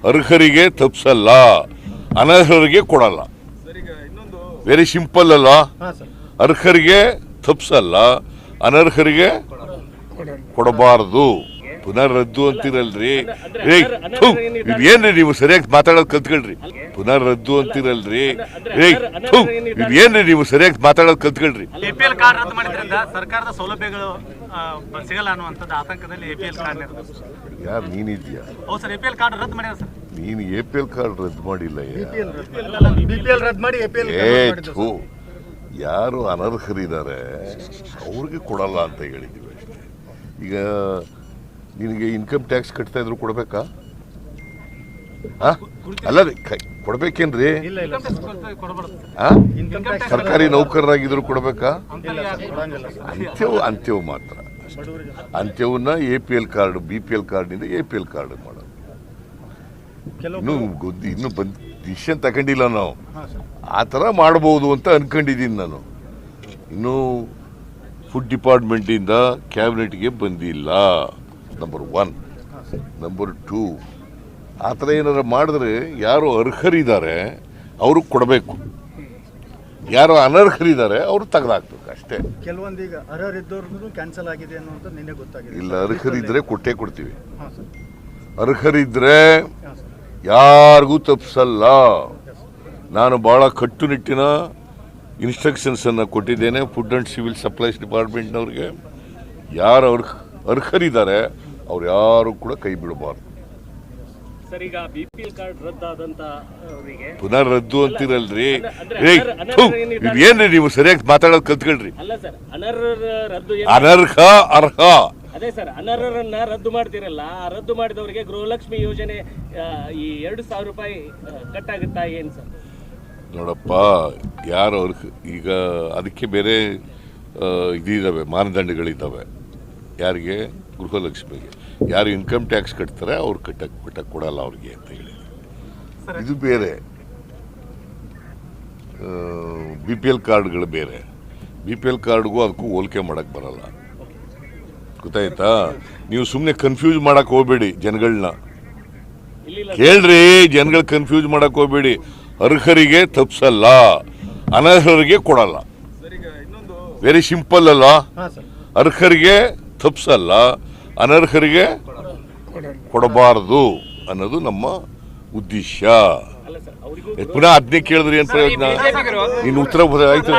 ಅರ್ಹರಿಗೆ ತಪ್ಪಿಸಲ್ಲ, ಅನರ್ಹರಿಗೆ ಕೊಡಲ್ಲ. Very simple ಅಲ್ವಾ? ಅರ್ಹರಿಗೆ ತಪ್ಪಿಸಲ್ಲ, ಅನರ್ಹರಿಗೆ ಕೊಡಬಾರದು. ಪುನಃ ರದ್ದು ಅಂತಿರಲ್ರಿ. ಏನ್ರಿ ನೀವು ಸರಿಯಾಗಿ ಮಾತಾಡೋದು ಕಲ್ತ್ಕೊಳ್ರಿ. ಪುನಃ ರದ್ದು ಅಂತಿರಲ್ರಿ. ಏನ್ರಿ ನೀವು ಸರಿಯಾಗಿ ಮಾತಾಡೋದು ಕಲ್ತ್ಕೊಳ್ರಿ. ಎಪಿಎಲ್ ಕಾರ್ಡ್ ರದ್ದು ಮಾಡಿದ್ರಿಂದ ಸರ್ಕಾರದ ಸೌಲಭ್ಯಗಳು ಸಿಗಲ್ಲ ಅನ್ನುವಂಥದ್ದು ಆತಂಕದಲ್ಲಿ ಎಪಿಎಲ್ ಕಾರ್ಡ್ ಯಾರು ನೀನಿದ್ಯಾ? ಹೌದು ಸರ್, ಎಪಿಎಲ್ ಕಾರ್ಡ್ ರದ್ದು ಮಾಡ್ಯಾರ ಸರ್. ನೀನು ಎಪಿಎಲ್ ಕಾರ್ಡ್ ರದ್ದು ಮಾಡಿಲ್ಲ. ಬಿಪಿಎಲ್ ರದ್ದು ಮಾಡಿ ಯಾರು ಅನರ್ಹರಿದ್ದಾರೆ ಅವ್ರಿಗೆ ಕೊಡಲ್ಲ ಅಂತ ಹೇಳಿದ್ದೀವಿ ಅಷ್ಟೇ. ಈಗ ನಿನಗೆ ಇನ್ಕಮ್ ಟ್ಯಾಕ್ಸ್ ಕಟ್ತಾ ಇದ್ರು ಕೊಡ್ಬೇಕಾ? ಅಲ್ಲ ಕೊಡ್ಬೇಕೇನ್ರಿ? ಸರ್ಕಾರಿ ನೌಕರರಾಗಿದ್ರು ಕೊಡ್ಬೇಕಾ? ಅಂತ್ಯವು ಮಾತ್ರ. ಅಂತ್ಯವನ್ನ APL ಕಾರ್ಡ್ BPL ಕಾರ್ಡ್ನಿಂದ APL ಕಾರ್ಡ್ ಮಾಡೋದು. ಇನ್ನು ಡಿಸಿಷನ್ ತಗೊಂಡಿಲ್ಲ ನಾವು. ಆ ಥರ ಮಾಡ್ಬೋದು ಅಂತ ಅನ್ಕೊಂಡಿದ್ದೀನಿ ನಾನು. ಇನ್ನು ಫುಡ್ ಡಿಪಾರ್ಟ್ಮೆಂಟಿಂದ ಕ್ಯಾಬಿನೆಟ್ಗೆ ಬಂದಿಲ್ಲ, ನಂಬರ್ 1. ನಂಬರ್ 2, ಆ ಥರ ಏನಾರು ಮಾಡಿದ್ರೆ ಯಾರು ಅರ್ಹರಿದ್ದಾರೆ ಅವ್ರಿಗೆ ಕೊಡಬೇಕು, ಯಾರು ಅನರ್ಹರಿದ್ದಾರೆ ಅವರು ತೆಗೆದಾಕ್ಬೇಕು ಅಷ್ಟೇ. ಕೆಲವೊಂದೀಗ ಅರ್ಹರಿದ್ದವ್ರು ಕ್ಯಾನ್ಸಲ್ ಆಗಿದೆ ಅನ್ನೋದು ನಿನ್ನೆ ಗೊತ್ತಾಗಿದೆ. ಇಲ್ಲ, ಅರ್ಹರಿದ್ರೆ ಕೊಟ್ಟೇ ಕೊಡ್ತೀವಿ. ಅರ್ಹರಿದ್ರೆ ಯಾರಿಗೂ ತಪ್ಪಿಸಲ್ಲ. ನಾನು ಭಾಳ ಕಟ್ಟುನಿಟ್ಟಿನ ಇನ್ಸ್ಟ್ರಕ್ಷನ್ಸನ್ನು ಕೊಟ್ಟಿದ್ದೇನೆ ಫುಡ್ ಆ್ಯಂಡ್ ಸಿವಿಲ್ ಸಪ್ಲೈಸ್ ಡಿಪಾರ್ಟ್ಮೆಂಟ್ನವ್ರಿಗೆ. ಯಾರು ಅರ್ಹರಿದ್ದಾರೆ ಅವ್ರು ಯಾರು ಕೂಡ ಕೈ ಬಿಡಬಾರ್ದು. ಪುನಃ ರದ್ದು ಅಂತಿರಲ್ರಿ. ಏನ್ರಿ ನೀವು ಸರಿಯಾಗಿ ಮಾತಾಡೋದು ಕಲ್ತ್ಕೊಳ್ರಿ. ಅನರ್ಹ ಅರ್ಹ. ಅದೇ ಸರ್, ಅನರ್ಹರನ್ನ ರದ್ದು ಮಾಡ್ತಿರಲ್ಲ, ರದ್ದು ಮಾಡಿದವರಿಗೆ ಗೃಹಲಕ್ಷ್ಮಿ ಯೋಜನೆ ಈ 2,000 ರೂಪಾಯಿ ಕಟ್ ಆಗುತ್ತಾ ಏನು ಸರ್? ನೋಡಪ್ಪ, ಯಾರು ಈಗ ಅದಕ್ಕೆ ಬೇರೆ ಇದಿದ್ದಾವೆ, ಮಾನದಂಡಗಳಿದ್ದಾವೆ. ಯಾರಿಗೆ? ಗೃಹಲಕ್ಷ್ಮಿಗೆ. ಯಾರು ಇನ್ಕಮ್ ಟ್ಯಾಕ್ಸ್ ಕಟ್ತಾರೆ ಅವ್ರು ಕಟ್ಟಕ್ಕೆ ಕೊಡಲ್ಲ ಅವ್ರಿಗೆ ಅಂತ ಹೇಳಿ. ಇದು ಬೇರೆ. BPL ಕಾರ್ಡ್ಗಳು ಬೇರೆ. BPL ಕಾರ್ಡ್ಗೂ ಅದಕ್ಕೂ ಹೋಲಿಕೆ ಮಾಡಕ್ಕೆ ಬರಲ್ಲ. ಗೊತ್ತಾಯ್ತಾ? ನೀವು ಸುಮ್ಮನೆ ಕನ್ಫ್ಯೂಸ್ ಮಾಡಕ್ ಹೋಗ್ಬೇಡಿ ಜನಗಳನ್ನ. ಕೇಳ್ರಿ, ಜನಗಳ ಕನ್ಫ್ಯೂಸ್ ಮಾಡಕ್ ಹೋಗ್ಬೇಡಿ. ಅರ್ಹರಿಗೆ ತಪ್ಪಿಸಲ್ಲ, ಅನರ್ಹರಿಗೆ ಕೊಡಲ್ಲ. ವೆರಿ ಸಿಂಪಲ್ ಅಲ್ವಾ? ಅರ್ಹರಿಗೆ ತಪ್ಪಿಸಲ್ಲ, ಅನರ್ಹರಿಗೆ ಕೊಡಬಾರದು ಅನ್ನೋದು ನಮ್ಮ ಉದ್ದೇಶ. ಪುನಃ ಅದನ್ನೇ ಕೇಳಿದ್ರಿ ಏನ್ ಪ್ರಯೋಜನ? ಇನ್ನು ಉತ್ತರ ಆಯ್ತು.